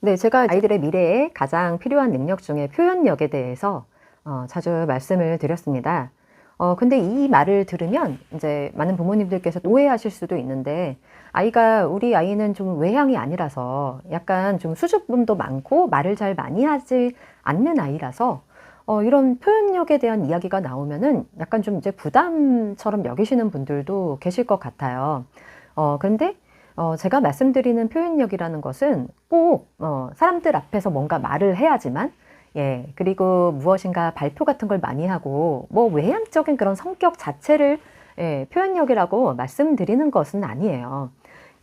네, 제가 아이들의 미래에 가장 필요한 능력 중에 표현력에 대해서 자주 말씀을 드렸습니다. 근데 이 말을 들으면 이제 많은 부모님들께서 오해하실 수도 있는데, 우리 아이는 좀 외향이 아니라서 약간 좀 수줍음도 많고 말을 잘 많이 하지 않는 아이라서 이런 표현력에 대한 이야기가 나오면은 약간 좀 이제 부담처럼 여기시는 분들도 계실 것 같아요. 그런데 제가 말씀드리는 표현력이라는 것은 꼭 사람들 앞에서 뭔가 말을 해야지만, 예, 그리고 무엇인가 발표 같은 걸 많이 하고 뭐 외향적인 그런 성격 자체를, 예, 표현력이라고 말씀드리는 것은 아니에요.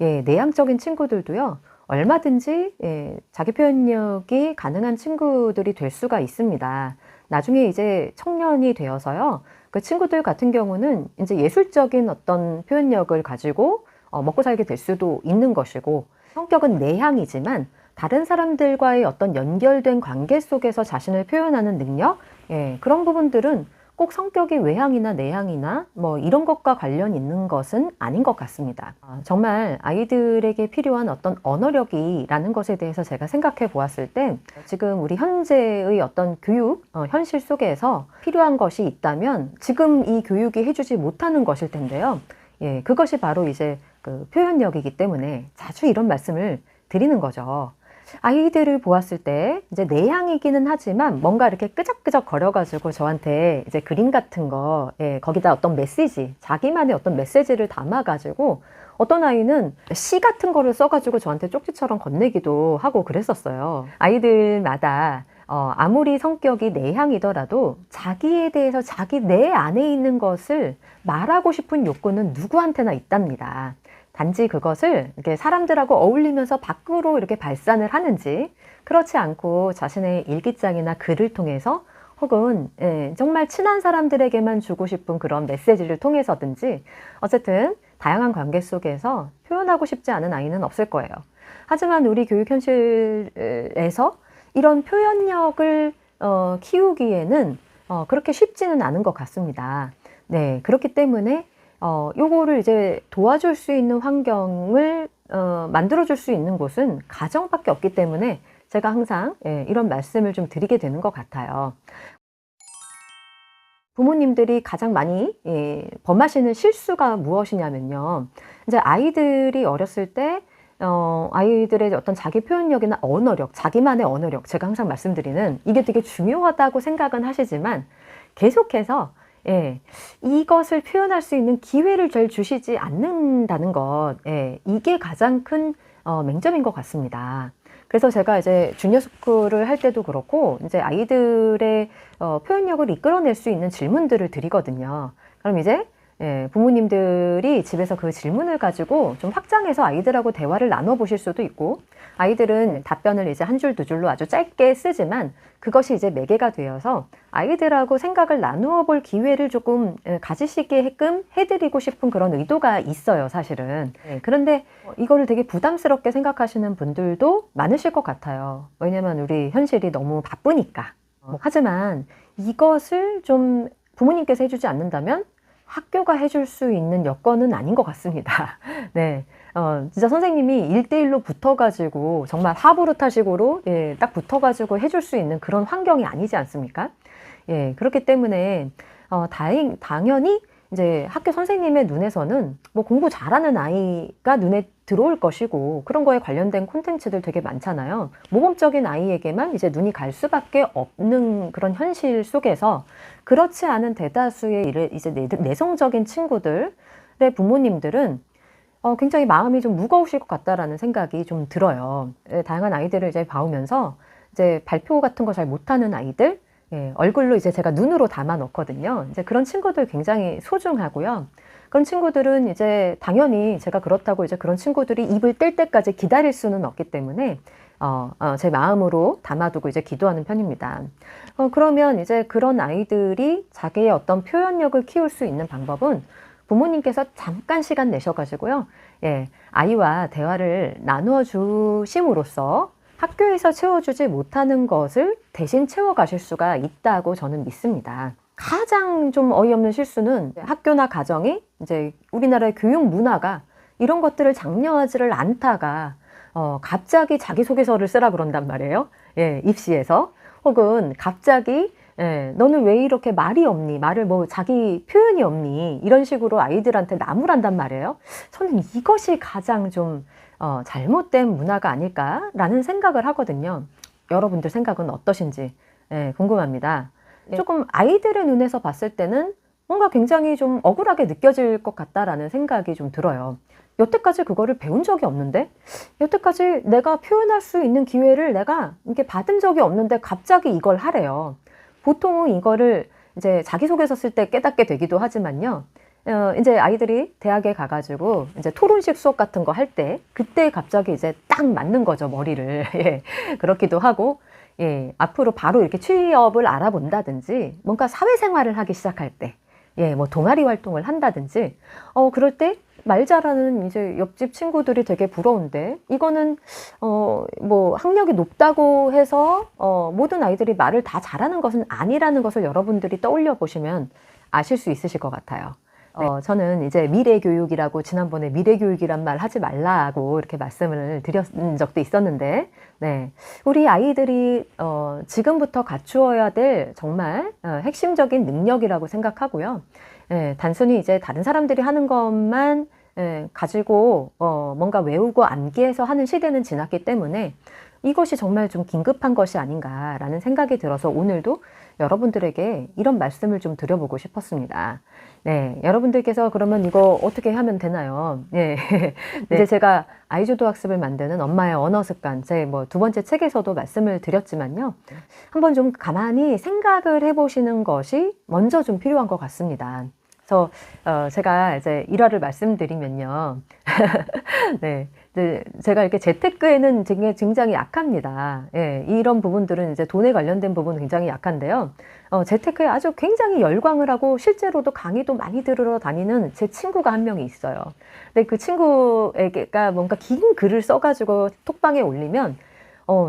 예, 내향적인 친구들도요, 얼마든지, 예, 자기 표현력이 가능한 친구들이 될 수가 있습니다. 나중에 이제 청년이 되어서요, 그 친구들 같은 경우는 이제 예술적인 어떤 표현력을 가지고 먹고 살게 될 수도 있는 것이고, 성격은 내향이지만 다른 사람들과의 어떤 연결된 관계 속에서 자신을 표현하는 능력, 예, 그런 부분들은 꼭 성격이 외향이나 내향이나 뭐 이런 것과 관련 있는 것은 아닌 것 같습니다. 정말 아이들에게 필요한 어떤 언어력이라는 것에 대해서 제가 생각해 보았을 때, 지금 우리 현재의 어떤 교육 현실 속에서 필요한 것이 있다면 지금 이 교육이 해주지 못하는 것일 텐데요. 예, 그것이 바로 이제 그 표현력이기 때문에 자주 이런 말씀을 드리는 거죠. 아이들을 보았을 때 이제 내향이기는 하지만 뭔가 이렇게 끄적끄적 거려가지고 저한테 이제 그림 같은 거, 예, 거기다 어떤 메시지, 자기만의 어떤 메시지를 담아가지고 어떤 아이는 시 같은 거를 써가지고 저한테 쪽지처럼 건네기도 하고 그랬었어요. 아이들마다 아무리 성격이 내향이더라도 자기에 대해서 자기 내 안에 있는 것을 말하고 싶은 욕구는 누구한테나 있답니다. 단지 그것을 이렇게 사람들하고 어울리면서 밖으로 이렇게 발산을 하는지, 그렇지 않고 자신의 일기장이나 글을 통해서 혹은, 예, 정말 친한 사람들에게만 주고 싶은 그런 메시지를 통해서든지 어쨌든 다양한 관계 속에서 표현하고 싶지 않은 아이는 없을 거예요. 하지만 우리 교육 현실에서 이런 표현력을 키우기에는 그렇게 쉽지는 않은 것 같습니다. 네, 그렇기 때문에 요거를 이제 도와줄 수 있는 환경을 만들어줄 수 있는 곳은 가정밖에 없기 때문에 제가 항상, 예, 이런 말씀을 좀 드리게 되는 것 같아요. 부모님들이 가장 많이, 예, 범하시는 실수가 무엇이냐면요. 이제 아이들이 어렸을 때 아이들의 어떤 자기 표현력이나 언어력, 자기만의 언어력, 제가 항상 말씀드리는 이게 되게 중요하다고 생각은 하시지만 계속해서, 예, 이것을 표현할 수 있는 기회를 잘 주시지 않는다는 것, 예, 이게 가장 큰 맹점인 것 같습니다. 그래서 제가 이제 주니어 스쿨을 할 때도 그렇고, 이제 아이들의 표현력을 이끌어낼 수 있는 질문들을 드리거든요. 그럼 이제, 예, 부모님들이 집에서 그 질문을 가지고 좀 확장해서 아이들하고 대화를 나눠보실 수도 있고, 아이들은 답변을 이제 한 줄, 두 줄로 아주 짧게 쓰지만 그것이 이제 매개가 되어서 아이들하고 생각을 나누어 볼 기회를 조금 가지시게끔 해드리고 싶은 그런 의도가 있어요, 사실은. 예, 그런데 이거를 되게 부담스럽게 생각하시는 분들도 많으실 것 같아요. 왜냐면 우리 현실이 너무 바쁘니까. 하지만 이것을 좀 부모님께서 해주지 않는다면 학교가 해줄 수 있는 여건은 아닌 것 같습니다. 네. 진짜 선생님이 1대1로 붙어가지고, 정말 하부르타식으로, 예, 딱 붙어가지고 해줄 수 있는 그런 환경이 아니지 않습니까? 예, 그렇기 때문에, 당연히, 이제 학교 선생님의 눈에서는 뭐 공부 잘하는 아이가 눈에 들어올 것이고, 그런 거에 관련된 콘텐츠들 되게 많잖아요. 모범적인 아이에게만 이제 눈이 갈 수밖에 없는 그런 현실 속에서, 그렇지 않은 대다수의 이제 내성적인 친구들의 부모님들은 굉장히 마음이 좀 무거우실 것 같다라는 생각이 좀 들어요. 예, 다양한 아이들을 이제 봐오면서 이제 발표 같은 거 잘 못하는 아이들, 예, 얼굴로 이제 제가 눈으로 담아 놓거든요. 이제 그런 친구들 굉장히 소중하고요. 그런 친구들은 이제 당연히 제가 그렇다고 이제 그런 친구들이 입을 뗄 때까지 기다릴 수는 없기 때문에 제 마음으로 담아두고 이제 기도하는 편입니다. 그러면 이제 그런 아이들이 자기의 어떤 표현력을 키울 수 있는 방법은 부모님께서 잠깐 시간 내셔가지고요, 예, 아이와 대화를 나누어 주심으로써 학교에서 채워주지 못하는 것을 대신 채워가실 수가 있다고 저는 믿습니다. 가장 좀 어이없는 실수는 학교나 가정이 이제 우리나라의 교육 문화가 이런 것들을 장려하지를 않다가 갑자기 자기소개서를 쓰라 그런단 말이에요. 예, 입시에서. 혹은 갑자기 너는 왜 이렇게 말이 없니? 말을 뭐 자기 표현이 없니? 이런 식으로 아이들한테 나무란단 말이에요. 저는 이것이 가장 좀 잘못된 문화가 아닐까라는 생각을 하거든요. 여러분들 생각은 어떠신지 궁금합니다. 조금 아이들의 눈에서 봤을 때는 뭔가 굉장히 좀 억울하게 느껴질 것 같다라는 생각이 좀 들어요. 여태까지 그거를 배운 적이 없는데, 여태까지 내가 표현할 수 있는 기회를 내가 이렇게 받은 적이 없는데 갑자기 이걸 하래요. 보통은 이거를 이제 자기소개서 쓸 때 깨닫게 되기도 하지만요. 이제 아이들이 대학에 가가지고 이제 토론식 수업 같은 거 할 때, 그때 갑자기 이제 딱 맞는 거죠, 머리를. 예, 그렇기도 하고, 예, 앞으로 바로 이렇게 취업을 알아본다든지, 뭔가 사회생활을 하기 시작할 때, 예, 뭐 동아리 활동을 한다든지, 그럴 때 말 잘하는 이제 옆집 친구들이 되게 부러운데, 이거는 뭐 학력이 높다고 해서 모든 아이들이 말을 다 잘하는 것은 아니라는 것을 여러분들이 떠올려 보시면 아실 수 있으실 것 같아요. 저는 이제 미래교육이라고 지난번에 미래교육이란 말 하지 말라고 이렇게 말씀을 드린 적도 있었는데, 네. 우리 아이들이 지금부터 갖추어야 될 정말 핵심적인 능력이라고 생각하고요. 단순히 이제 다른 사람들이 하는 것만 가지고 뭔가 외우고 암기해서 하는 시대는 지났기 때문에 이것이 정말 좀 긴급한 것이 아닌가라는 생각이 들어서 오늘도 여러분들에게 이런 말씀을 좀 드려보고 싶었습니다. 네, 여러분들께서 그러면 이거 어떻게 하면 되나요? 네. 이제 제가 아이주도 학습을 만드는 엄마의 언어 습관, 제 뭐 두 번째 책에서도 말씀을 드렸지만요. 한번 좀 가만히 생각을 해보시는 것이 먼저 좀 필요한 것 같습니다. 그래서 제가 이제 일화를 말씀드리면요. 네. 제가 이렇게 재테크에는 굉장히 약합니다. 예, 이런 부분들은 이제 돈에 관련된 부분은 굉장히 약한데요. 재테크에 아주 굉장히 열광을 하고 실제로도 강의도 많이 들으러 다니는 제 친구가 한 명이 있어요. 근데 그 친구에게가 뭔가 긴 글을 써가지고 톡방에 올리면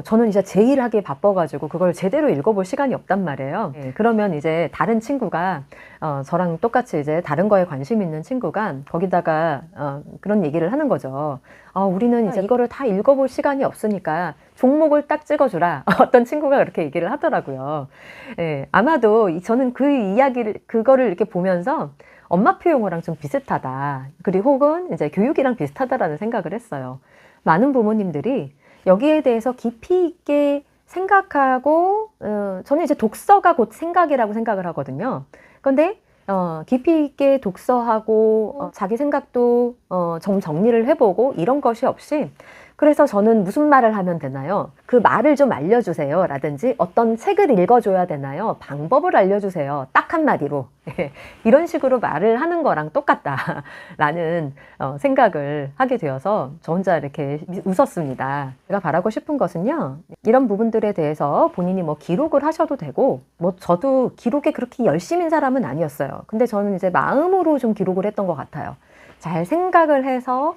저는 이제 제일 하기에 바빠가지고 그걸 제대로 읽어볼 시간이 없단 말이에요. 예, 그러면 이제 다른 친구가, 저랑 똑같이 이제 다른 거에 관심 있는 친구가 거기다가, 그런 얘기를 하는 거죠. 우리는 이제 이거를 다 읽어볼 시간이 없으니까 종목을 딱 찍어주라. 어떤 친구가 그렇게 얘기를 하더라고요. 예, 아마도 저는 그 이야기를, 그거를 이렇게 보면서 엄마표 용어랑 좀 비슷하다. 그리고 혹은 이제 교육이랑 비슷하다라는 생각을 했어요. 많은 부모님들이 여기에 대해서 깊이 있게 생각하고, 저는 이제 독서가 곧 생각이라고 생각을 하거든요. 그런데 깊이 있게 독서하고 자기 생각도 좀 정리를 해보고 이런 것이 없이, 그래서 저는 무슨 말을 하면 되나요? 그 말을 좀 알려주세요. 라든지 어떤 책을 읽어줘야 되나요? 방법을 알려주세요. 딱 한마디로. 이런 식으로 말을 하는 거랑 똑같다. 라는 생각을 하게 되어서 저 혼자 이렇게 웃었습니다. 제가 바라고 싶은 것은요. 이런 부분들에 대해서 본인이 뭐 기록을 하셔도 되고, 뭐 저도 기록에 그렇게 열심인 사람은 아니었어요. 근데 저는 이제 마음으로 좀 기록을 했던 것 같아요. 잘 생각을 해서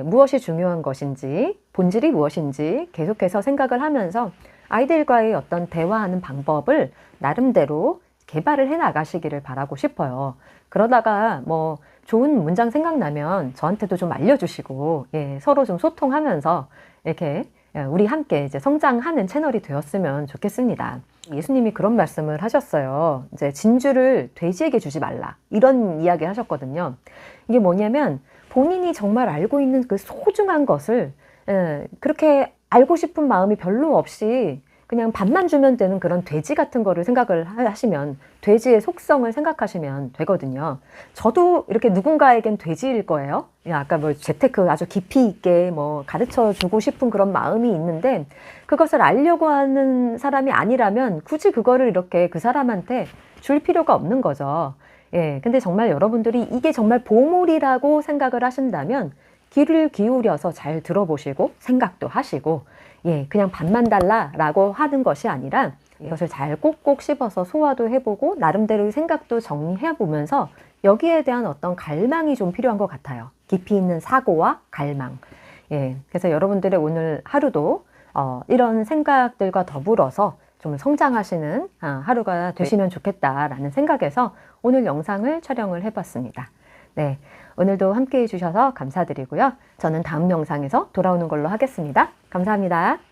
무엇이 중요한 것인지, 본질이 무엇인지 계속해서 생각을 하면서 아이들과의 어떤 대화하는 방법을 나름대로 개발을 해 나가시기를 바라고 싶어요. 그러다가 뭐 좋은 문장 생각나면 저한테도 좀 알려주시고, 서로 좀 소통하면서 이렇게 우리 함께 이제 성장하는 채널이 되었으면 좋겠습니다. 예수님이 그런 말씀을 하셨어요. 이제 진주를 돼지에게 주지 말라. 이런 이야기 하셨거든요. 이게 뭐냐면 본인이 정말 알고 있는 그 소중한 것을 그렇게 알고 싶은 마음이 별로 없이 그냥 밥만 주면 되는 그런 돼지 같은 거를 생각을 하시면, 돼지의 속성을 생각하시면 되거든요. 저도 이렇게 누군가에겐 돼지일 거예요. 아까 뭐 재테크 아주 깊이 있게 뭐 가르쳐 주고 싶은 그런 마음이 있는데, 그것을 알려고 하는 사람이 아니라면 굳이 그거를 이렇게 그 사람한테 줄 필요가 없는 거죠. 근데 정말 여러분들이 이게 정말 보물이라고 생각을 하신다면 귀를 기울여서 잘 들어보시고 생각도 하시고, 그냥 밥만 달라라고 하는 것이 아니라 이것을 잘 꼭꼭 씹어서 소화도 해보고 나름대로 생각도 정리해보면서 여기에 대한 어떤 갈망이 좀 필요한 것 같아요. 깊이 있는 사고와 갈망. 그래서 여러분들의 오늘 하루도 이런 생각들과 더불어서 좀 성장하시는 하루가 되시면 좋겠다라는 생각에서 오늘 영상을 촬영을 해봤습니다. 네, 오늘도 함께 해주셔서 감사드리고요. 저는 다음 영상에서 돌아오는 걸로 하겠습니다. 감사합니다.